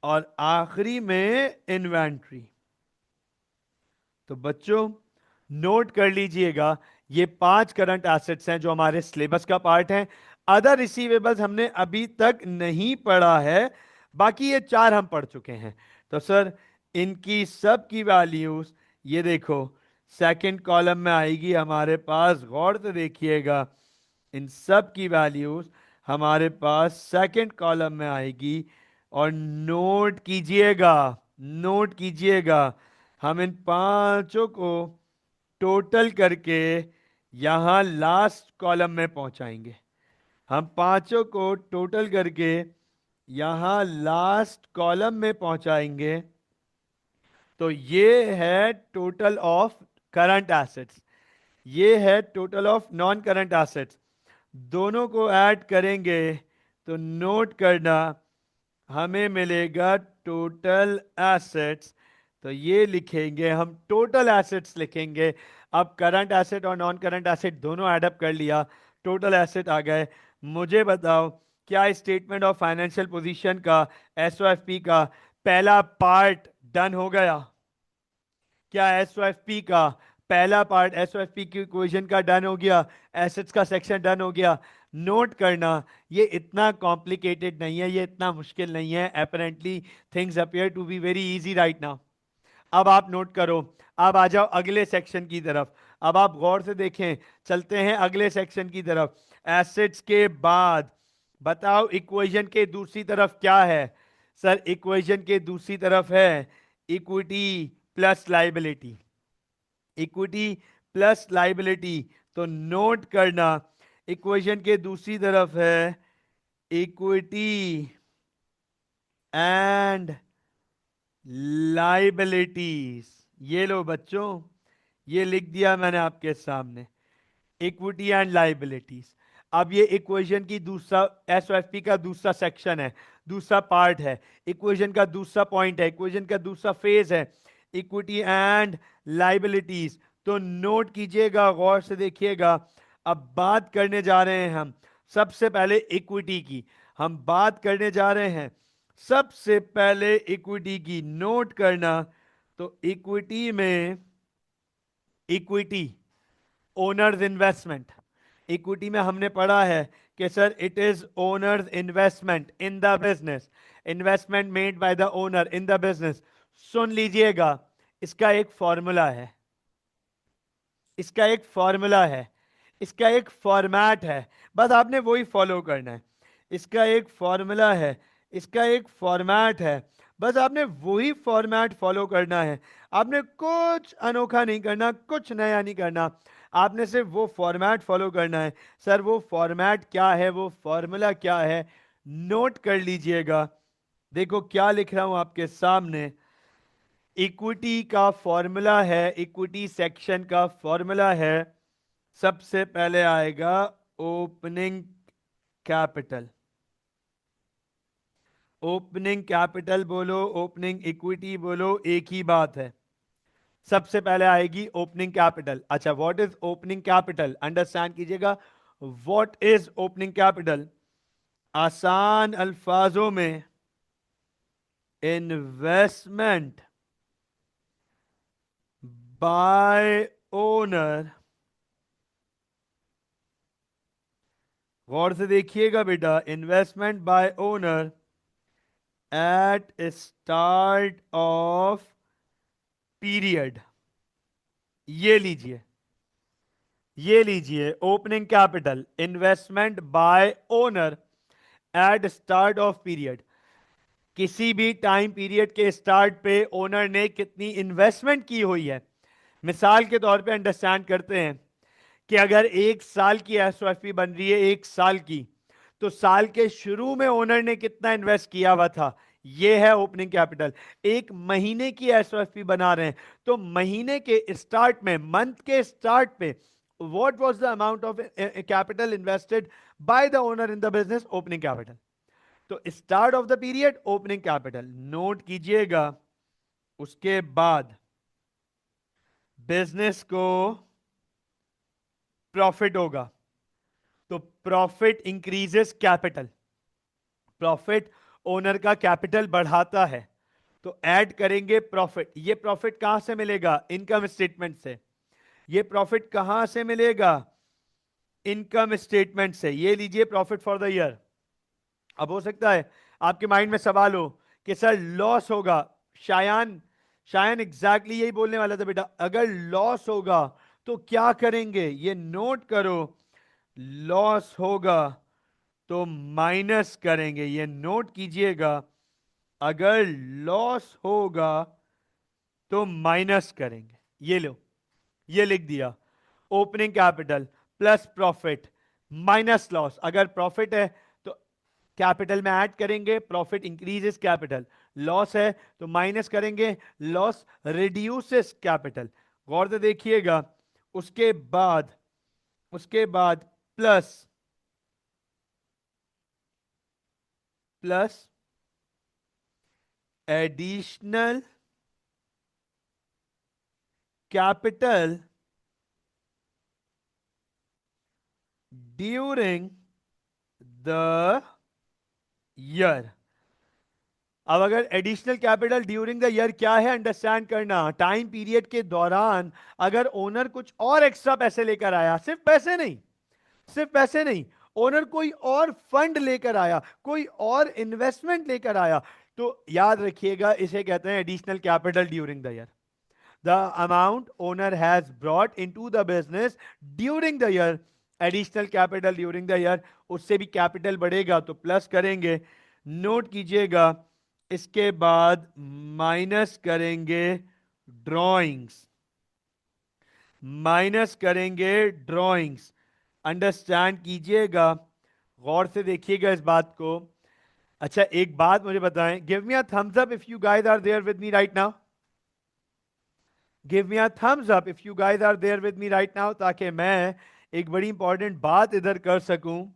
और आखिरी में इन्वेंट्री। तो बच्चों नोट कर लीजिएगा, ये 5 करंट एसेट्स हैं जो हमारे सिलेबस का पार्ट हैं। अदर रिसीवेबल्स हमने अभी तक नहीं पढ़ा है, बाकी ये 4 हम पढ़ चुके हैं। तो सर इनकी सब की वैल्यूज ये देखो सेकंड कॉलम में आएगी हमारे पास, गौर से देखिएगा। इन सब की वैल्यूज हमारे पास सेकंड कॉलम में आएगी। और नोट कीजिएगा, नोट कीजिएगा, हम इन पांचों को टोटल करके यहां लास्ट कॉलम में पहुंचाएंगे। हम पांचों को टोटल करके यहां लास्ट कॉलम में पहुंचाएंगे। तो ये है टोटल ऑफ करंट एसेट्स, ये है total of non current assets. दोनों को ऐड करेंगे तो नोट करना, हमें मिलेगा टोटल एसेट्स। तो ये लिखेंगे हम, टोटल एसेट्स लिखेंगे। अब करंट एसेट और नॉन करंट एसेट दोनों ऐडअप कर लिया, टोटल एसेट आ गए। मुझे बताओ, क्या स्टेटमेंट ऑफ फाइनेंशियल पोजीशन का, एसओएफपी का पहला पार्ट डन हो गया? क्या एसओएफपी का पहला पार्ट, एसओएफपी की इक्वेशन का डन हो गया? एसेट्स का सेक्शन डन हो गया? नोट करना, ये इतना कॉम्प्लिकेटेड नहीं है, ये इतना मुश्किल नहीं है। Apparently things appear to be very easy right now. अब आप नोट करो, अब आ जाओ अगले सेक्शन की तरफ। अब आप गौर से देखें, चलते हैं अगले सेक्शन की तरफ। एसेट्स के बाद बताओ इक्वेशन के दूसरी तरफ क्या है? सर इक्वेशन के दूसरी तरफ है equity plus liability, equity plus liability. तो नोट करना, इक्वेशन के दूसरी तरफ है इक्विटी एंड लाइबिलिटीज। ये लो बच्चों, ये लिख दिया मैंने आपके सामने, इक्विटी एंड लाइबिलिटीज। अब ये इक्वेशन की दूसरा, एसओएफपी का दूसरा सेक्शन है, दूसरा पार्ट है, इक्वेशन का दूसरा पॉइंट है, इक्वेशन का दूसरा फेज है, इक्विटी एंड लाइबिलिटीज। तो नोट कीजिएगा, गौर से देखिएगा। अब बात करने जा रहे हैं हम सबसे पहले इक्विटी की, हम बात करने जा रहे हैं सबसे पहले इक्विटी की। नोट करना, तो इक्विटी में, इक्विटी ओनर्स इन्वेस्टमेंट, इक्विटी में हमने पढ़ा है कि sir it is owner's investment in the business, investment made by the owner in the business. सुन लीजिएगा, इसका एक फॉर्मूला है, इसका एक फॉर्मूला है, इसका एक फॉर्मेट है, बस आपने वही फॉलो करना है। इसका एक फॉर्मूला है, इसका एक फॉर्मेट है, बस आपने वही फॉर्मेट फॉलो करना है। आपने कुछ अनोखा नहीं करना, कुछ नया नहीं करना, आपने सिर्फ वो फॉर्मेट फॉलो करना है। सर वो फॉर्मेट क्या है, वो फॉर्मूला क्या है? नोट कर लीजिएगा। देखो क्या लिख रहा हूं आपके सामने, इक्विटी का फॉर्मूला है, इक्विटी सेक्शन का फॉर्मूला है, सबसे पहले आएगा ओपनिंग कैपिटल, ओपनिंग कैपिटल बोलो, ओपनिंग इक्विटी बोलो, एक ही बात है। सबसे पहले आएगी ओपनिंग कैपिटल। अच्छा, what is opening capital? Understand कीजिएगा, व्हाट इज ओपनिंग कैपिटल? आसान अल्फाजों में, इन्वेस्टमेंट बाय ओनर, गौर से देखिएगा बेटा, investment by owner at start of period. ये लीजिए, ये लीजिए, opening capital investment by owner at start of period. किसी भी टाइम पीरियड के स्टार्ट पे ओनर ने कितनी इन्वेस्टमेंट की हुई है। मिसाल के तौर पे अंडरस्टैंड करते हैं कि अगर एक साल की एसओएफपी बन रही है, एक साल की, तो साल के शुरू में ओनर ने कितना इन्वेस्ट किया हुआ था, यह है ओपनिंग कैपिटल। एक महीने की एसओएफपी बना रहे हैं, तो महीने के स्टार्ट में, मंथ के स्टार्ट पे, what was the amount of capital invested by the owner in the business, opening capital. तो start of the period opening capital note कीजिएगा। उसके बाद बिजनेस को प्रॉफिट होगा, तो profit increases capital, profit owner का कैपिटल बढ़ाता है, तो ऐड करेंगे प्रॉफिट। ये प्रॉफिट कहां से मिलेगा? इनकम स्टेटमेंट से। ये प्रॉफिट कहां से मिलेगा? इनकम स्टेटमेंट से। ये लीजिए प्रॉफिट फॉर द ईयर। अब हो सकता है आपके माइंड में सवाल हो कि सर लॉस होगा। शायान, शायान एग्जैक्टली यही बोलने वाला था बेटा, अगर लॉस होगा तो क्या करेंगे? ये नोट करो, लॉस होगा तो माइनस करेंगे। ये नोट कीजिएगा, अगर लॉस होगा तो माइनस करेंगे। ये लो, ये लिख दिया, opening capital plus profit minus loss. अगर प्रॉफिट है तो कैपिटल में ऐड करेंगे, प्रॉफिट इंक्रीजेस कैपिटल। लॉस है तो माइनस करेंगे, लॉस रिड्यूसेस कैपिटल। गौर से देखिएगा, उसके बाद, उसके बाद plus, plus additional capital during the year. अब अगर additional capital during the year क्या है, अंडरस्टैंड करना, टाइम पीरियड के दौरान अगर ओनर कुछ और एक्स्ट्रा पैसे लेकर आया, सिर्फ पैसे नहीं, सिर्फ पैसे नहीं, ओनर कोई और फंड लेकर आया, कोई और इन्वेस्टमेंट लेकर आया, तो याद रखिएगा इसे कहते हैं additional capital during the year. The amount owner has brought into the business during the year, additional capital during the year, उससे भी कैपिटल बढ़ेगा तो प्लस करेंगे। नोट कीजिएगा, इसके बाद माइनस करेंगे ड्रॉइंग्स, माइनस करेंगे ड्रॉइंग्स। अंडरस्टैंड कीजिएगा, गौर से देखिएगा इस बात को। अच्छा एक बात मुझे बताएं, give me a thumbs up if you guys are there with me right now. Give me a thumbs up if you guys are there with me right now, ताकि मैं एक बड़ी इंपॉर्टेंट बात इधर कर सकूं।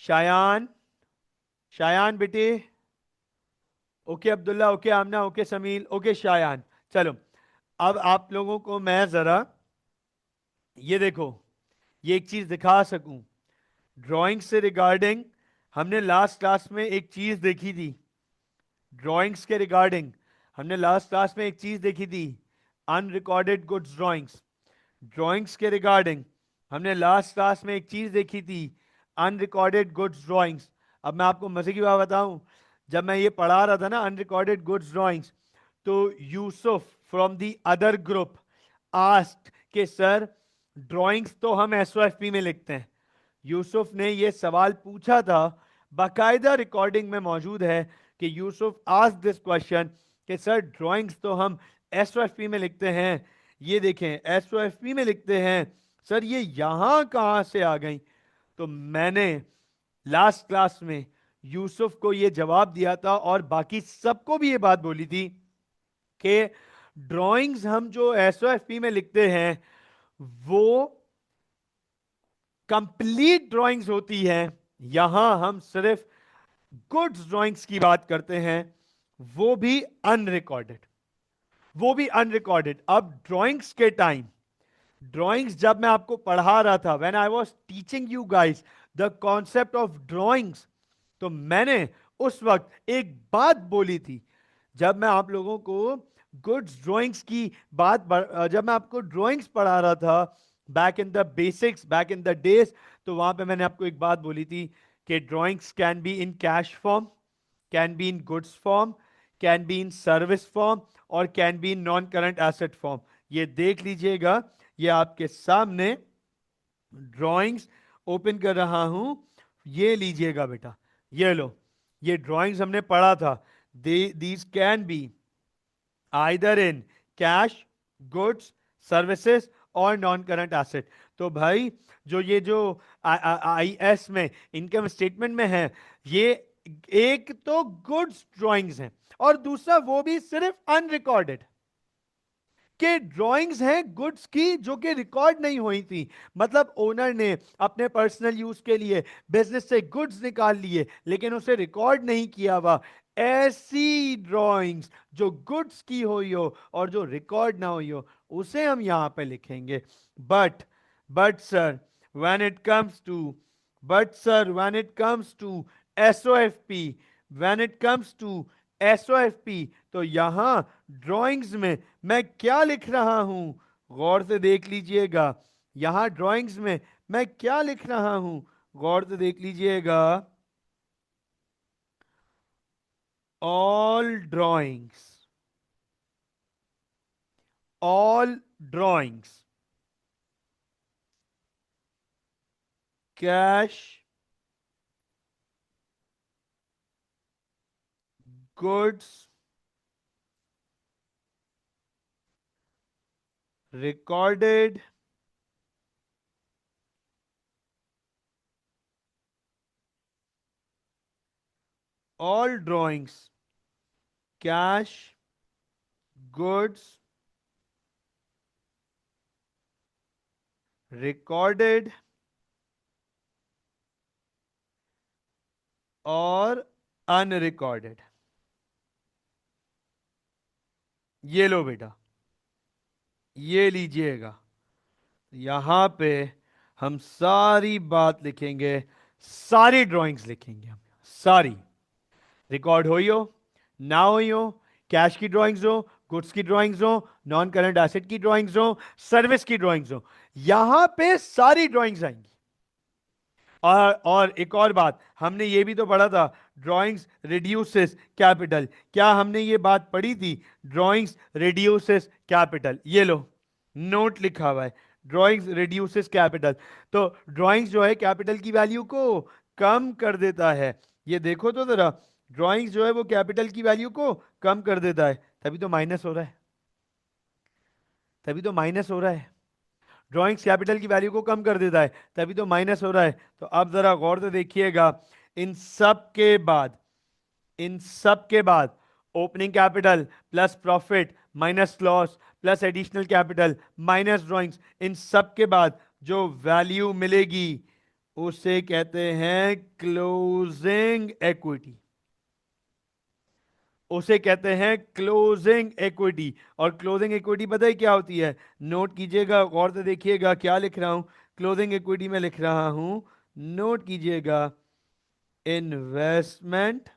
शायान, शायान बेटे, ओके अब्दुल्ला, ओके आमना, okay समील, okay Shayan. चलो अब आप लोगों को मैं जरा ये देखो, ये एक चीज दिखा सकूं ड्राइंग से रिगार्डिंग। हमने लास्ट क्लास में एक चीज देखी थी, ड्राइंग्स के रिगार्डिंग हमने लास्ट क्लास में एक चीज देखी थी, अनरिकॉर्डेड गुड्स ड्राइंग्स। ड्राइंग्स के रिगार्डिंग हमने लास्ट क्लास में एक चीज देखी थी, अनरिकॉर्डेड गुड्स ड्राइंग्स। अब मैं आपको मजे की बात बताऊं, जब मैं ये पढ़ा रहा था ना अनरिकॉर्डेड गुड्स ड्राइंग्स, तो Yusuf from the other group asked कि सर ड्राइंग्स तो हम एसओएफपी में लिखते हैं। यूसुफ ने ये सवाल पूछा था, बाकायदा रिकॉर्डिंग में मौजूद है कि यूसुफ आस्क दिस क्वेश्चन कि सर ड्राइंग्स तो हम एसओएफपी में लिखते हैं, ये देखें एसओएफपी में लिखते हैं, सर ये यहां कहां से आ गई? तो मैंने लास्ट क्लास में यूसुफ को ये जवाब दिया था और बाकी सबको भी ये बात बोली थी कि ड्राइंग्स हम जो एसओएफपी में लिखते हैं वो कंप्लीट ड्राइंग्स होती हैं, यहां हम सिर्फ गुड्स ड्राइंग्स की बात करते हैं, वो भी अनरिकॉर्डेड, वो भी अनरिकॉर्डेड। अब ड्राइंग्स के टाइम, ड्राइंग्स जब मैं आपको पढ़ा रहा था, when I was teaching you guys the concept of drawings, तो मैंने उस वक्त एक बात बोली थी। जब मैं आप लोगों को गुड्स ड्राइंग्स की जब मैं आपको ड्राइंग्स पढ़ा रहा था back in the basics, back in the days, तो वहां पे मैंने आपको एक बात बोली थी कि drawings can be in cash form, can be in goods form, can be in service form, और can be in non current asset form. ये देख लीजिएगा, ये आपके सामने ड्राइंग्स ओपन कर रहा हूं, ये लीजिएगा बेटा, ये लो, ये ड्राइंग्स हमने पढ़ा था। These can be either in cash, goods, services और नॉन करंट एसेट। तो भाई जो आई एस में, इनकम स्टेटमेंट में है, ये एक तो गुड्स ड्राइंग्स हैं, और दूसरा वो भी सिर्फ अनरिकॉर्डेड के ड्राइंग्स हैं गुड्स की, जो कि रिकॉर्ड नहीं हुई थी। मतलब ओनर ने अपने पर्सनल यूज के लिए बिजनेस से गुड्स निकाल लिए, लेकिन उसे रिकॉर्ड नहीं किया हुआ। ऐसी ड्राइंग्स जो गुड्स की हुई हो और जो रिकॉर्ड ना हुई हो, उसे हम यहां पे लिखेंगे। But but sir when it comes to but sir when it comes to SOFP, when it comes to SOFP, तो यहां ड्राइंग्स में मैं क्या लिख रहा हूं, गौर से देख लीजिएगा। यहां ड्राइंग्स में मैं क्या लिख रहा हूं, गौर से देख लीजिएगा। All drawings, all drawings cash, goods, recorded, all drawings cash, goods, recorded और अनरिकॉर्डेड। ये लो बेटा, ये लीजिएगा, यहां पे हम सारी बात लिखेंगे, सारी ड्राइंग्स लिखेंगे हम, सारी। रिकॉर्ड हुई हो, ना हुई हो, कैश की ड्राइंग्स हो, गुड्स की ड्राइंग्स हो, नॉन करंट एसेट की ड्राइंग्स हो, सर्विस की ड्राइंग्स हो, यहां पे सारी ड्राइंग्स आएंगी। और एक और बात, हमने ये भी तो पढ़ा था, ड्राइंग्स रिड्यूसेस कैपिटल। क्या हमने ये बात पढ़ी थी? ड्राइंग्स रिड्यूसेस कैपिटल, ये लो, नोट लिखा हुआ है, ड्राइंग्स रिड्यूसेस कैपिटल। तो ड्राइंग्स जो है कैपिटल की वैल्यू को कम कर देता है। ये देखो तो जरा, ड्राइंग्स जो है वो कैपिटल की वैल्यू को कम कर देता है, तभी तो माइनस हो रहा है, तभी तो माइनस हो रहा है। ड्राइंग्स कैपिटल की वैल्यू को कम कर देता है, तभी तो माइनस हो रहा है। तो अब जरा गौर से देखिएगा, इन सब के बाद, इन सब के बाद opening capital plus profit minus loss plus additional capital minus drawings, इन सब के बाद जो वैल्यू मिलेगी उसे कहते हैं क्लोजिंग इक्विटी, उसे कहते हैं क्लोजिंग इक्विटी। और क्लोजिंग इक्विटी पता है क्या होती है? नोट कीजिएगा, गौर से देखिएगा क्या लिख रहा हूं। क्लोजिंग इक्विटी में लिख रहा हूं, नोट कीजिएगा, investment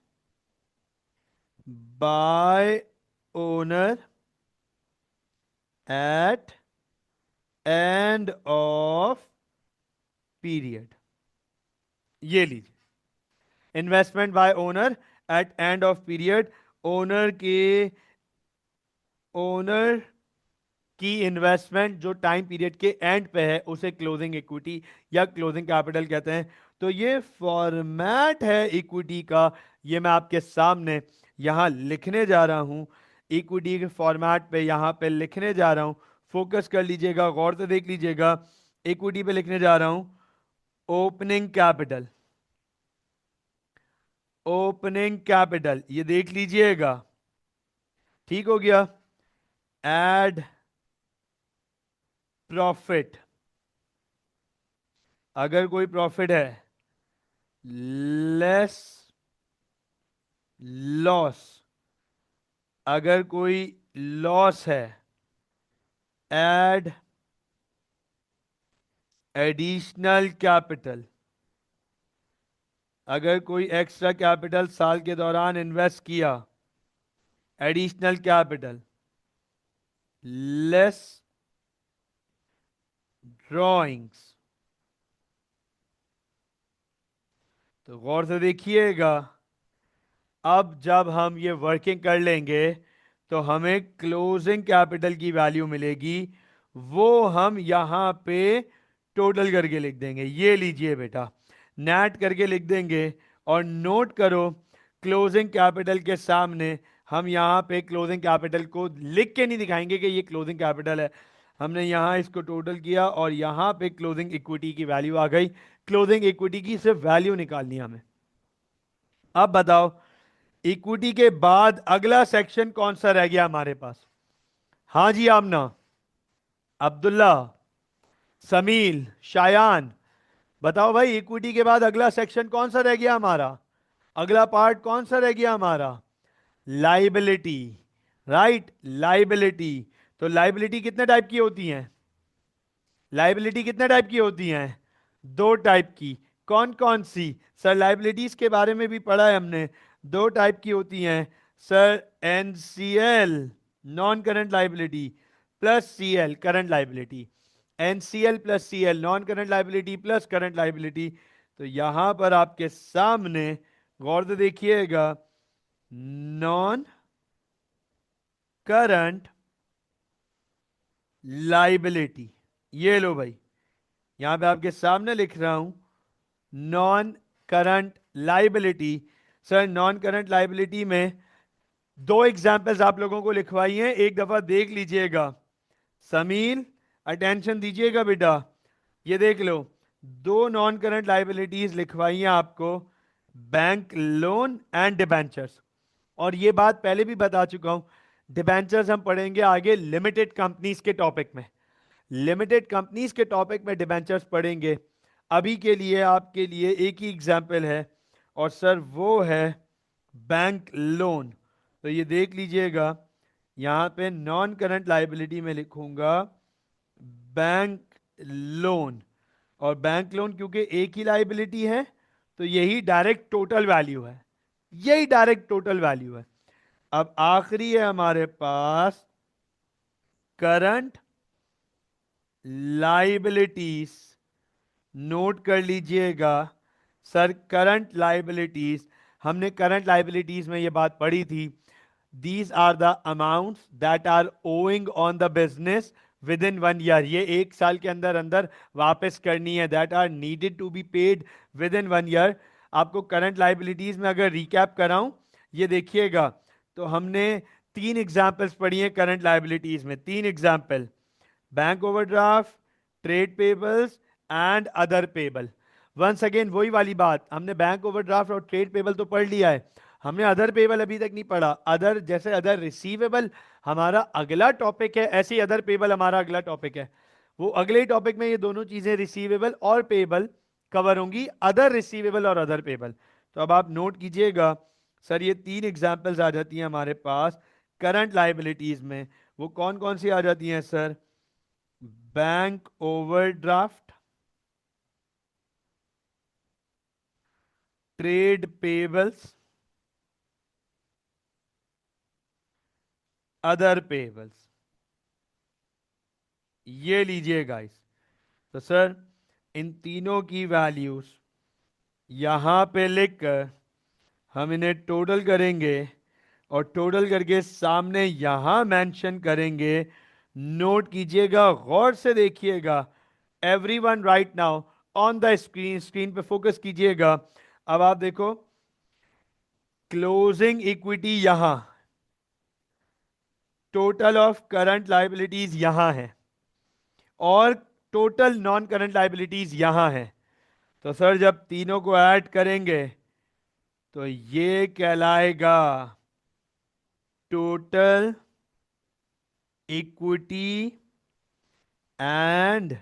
by owner at end of period. ये लीजिए, investment by owner at end of period. Owner के ओनर की इन्वेस्टमेंट जो टाइम पीरियड के एंड पे है, उसे क्लोजिंग इक्विटी या क्लोजिंग कैपिटल कहते हैं। तो ये फॉर्मेट है इक्विटी का, ये मैं आपके सामने यहां लिखने जा रहा हूं, इक्विटी के फॉर्मेट पे यहां पे लिखने जा रहा हूं। फोकस कर लीजिएगा, गौर से देख लीजिएगा, इक्विटी पे लिखने जा रहा हूं ओपनिंग कैपिटल, ओपनिंग कैपिटल, ये देख लीजिएगा, ठीक हो गया। एड प्रॉफिट, अगर कोई प्रॉफिट है, लेस लॉस, अगर कोई लॉस है, एड एडिशनल कैपिटल, अगर कोई एक्स्ट्रा कैपिटल साल के दौरान इन्वेस्ट किया, एडिशनल कैपिटल लेस ड्रॉइंग्स। तो गौर से देखिएगा, अब जब हम ये वर्किंग कर लेंगे तो हमें क्लोजिंग कैपिटल की वैल्यू मिलेगी, वो हम यहां पे टोटल करके लिख देंगे। ये लीजिए बेटा, नेट करके लिख देंगे। और नोट करो, क्लोजिंग कैपिटल के सामने हम यहां पे क्लोजिंग कैपिटल को लिख के नहीं दिखाएंगे कि ये क्लोजिंग कैपिटल है। हमने यहां इसको टोटल किया और यहां पे क्लोजिंग इक्विटी की वैल्यू आ गई। क्लोजिंग इक्विटी की सिर्फ वैल्यू निकालनी है हमें। अब बताओ, इक्विटी के बाद अगला सेक्शन कौन सा रह गया हमारे पास? हाँ जी आमना, अब्दुल्ला, समील, शायान, बताओ भाई, इक्विटी के बाद अगला सेक्शन कौन सा रह गया हमारा? अगला पार्ट कौन सा रह गया हमारा? लाइबिलिटी। Right, liability. तो लाइबिलिटी कितने टाइप की होती हैं? लाइबिलिटी कितने टाइप की होती हैं? दो टाइप की। कौन कौन सी? सर लाइबिलिटीज के बारे में भी पढ़ा है हमने। दो टाइप की होती हैं sir, NCL non current liability plus CL current liability. NCL plus CL non current liability plus current liability. तो यहां पर आपके सामने गौर से देखिएगा, नॉन करंट लाइबिलिटी, ये लो भाई, यहां पे आपके सामने लिख रहा हूं, non current liability. Sir non current liability में दो एग्जाम्पल्स आप लोगों को लिखवाई हैं, एक दफा देख लीजिएगा। समील, अटेंशन दीजिएगा बेटा, ये देख लो, दो नॉन करंट लाइबिलिटीज लिखवाई हैं आपको, बैंक लोन एंड डिबेंचर्स। और ये बात पहले भी बता चुका हूं, डिबेंचर्स हम पढ़ेंगे आगे लिमिटेड कंपनीज के टॉपिक में। लिमिटेड कंपनीज के टॉपिक में डिबेंचर्स पढ़ेंगे। अभी के लिए आपके लिए एक ही एग्जाम्पल है, और सर वो है बैंक लोन। तो ये देख लीजिएगा, यहां पे नॉन करंट लाइबिलिटी में लिखूंगा बैंक लोन। और बैंक लोन क्योंकि एक ही लाइबिलिटी है, तो यही डायरेक्ट टोटल वैल्यू है, यही डायरेक्ट टोटल वैल्यू है। अब आखिरी है हमारे पास करंट लाइबिलिटीज। नोट कर लीजिएगा सर, करंट लाइबिलिटीज, हमने करंट लाइबिलिटीज में ये बात पढ़ी थी, these are the amounts that are owing on the business within 1 year. ये एक साल के अंदर अंदर वापस करनी है, that are needed to be paid within 1 year. आपको करंट लाइबिलिटीज में अगर रिकैप कराऊं, ये देखिएगा, तो हमने तीन एग्जाम्पल्स पढ़ी हैं करंट लाइबिलिटीज में, तीन example, bank overdraft, trade payables and other payable. Once again वही वाली बात, हमने बैंक ओवरड्राफ्ट और ट्रेड पेबल तो पढ़ लिया है, हमने अदर पेबल अभी तक नहीं पढ़ा। अदर जैसे अदर रिसीवेबल हमारा अगला टॉपिक है, ऐसे ही अदर पेबल हमारा अगला टॉपिक है। वो अगले टॉपिक में ये दोनों चीजें रिसीवेबल और पेबल कवर होंगी, अदर रिसीवेबल और अदर पेबल। तो अब आप नोट कीजिएगा, सर ये तीन एग्जाम्पल्स आ जाती हैं हमारे पास करंट लाइबिलिटीज में। वो कौन कौन सी आ जाती हैं sir? Bank overdraft, trade payables, other payables. ये लीजिए गाइस, तो सर इन तीनों की वैल्यूज यहां पे लिखकर हम इन्हें टोटल करेंगे, और टोटल करके सामने यहां मेंशन करेंगे। नोट कीजिएगा, गौर से देखिएगा, everyone right now on the screen, screen पे फोकस कीजिएगा। अब आप देखो, क्लोजिंग इक्विटी यहां, टोटल ऑफ करंट लाइबिलिटीज यहां है, और टोटल नॉन करंट लाइबिलिटीज यहां है। तो सर जब तीनों को ऐड करेंगे तो ये कहलाएगा टोटल इक्विटी एंड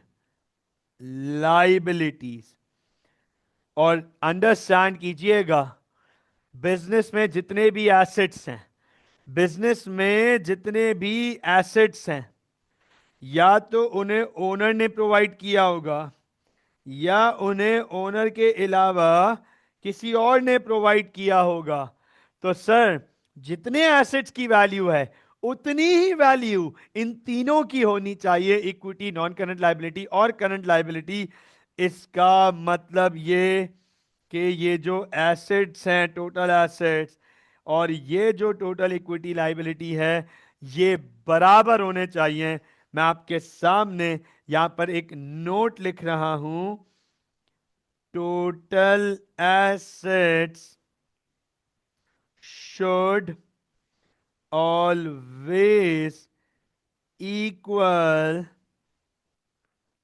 लाइबिलिटीज। और अंडरस्टैंड कीजिएगा, बिजनेस में जितने भी एसेट्स हैं, बिजनेस में जितने भी एसेट्स हैं, या तो उन्हें ओनर ने प्रोवाइड किया होगा, या उन्हें ओनर के अलावा किसी और ने प्रोवाइड किया होगा। तो सर, जितने एसेट्स की वैल्यू है उतनी ही वैल्यू इन तीनों की होनी चाहिए, इक्विटी, नॉन करंट लाइबिलिटी और करंट लाइबिलिटी। इसका मतलब ये कि ये जो एसेट्स हैं, टोटल एसेट्स, और ये जो टोटल इक्विटी लाइबिलिटी है, ये बराबर होने चाहिए। मैं आपके सामने यहां पर एक नोट लिख रहा हूं, total assets should always equal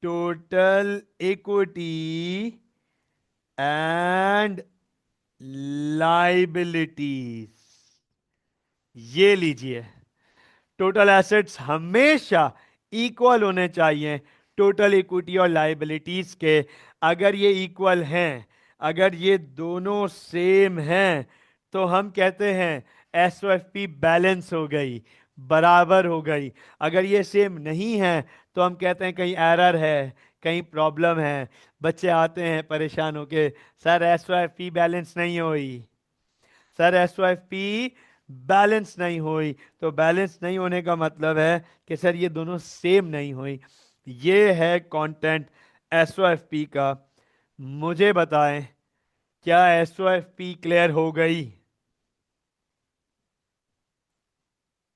total equity and liabilities। ये लीजिए, टोटल एसेट्स हमेशा इक्वल होने चाहिए टोटल इक्विटी और लाइबिलिटीज के। अगर ये इक्वल हैं, अगर ये दोनों सेम हैं, तो हम कहते हैं एसओएफपी बैलेंस हो गई, बराबर हो गई। अगर ये सेम नहीं है तो हम कहते हैं कहीं एरर है, कहीं प्रॉब्लम है। बच्चे आते हैं परेशान होके, सर एसओएफपी बैलेंस नहीं हुई, सर एसओएफपी बैलेंस नहीं हुई। तो बैलेंस नहीं होने का मतलब है कि सर ये दोनों सेम नहीं हुई। ये है कंटेंट एसओएफपी का। मुझे बताएं, क्या एसओएफपी क्लियर हो गई?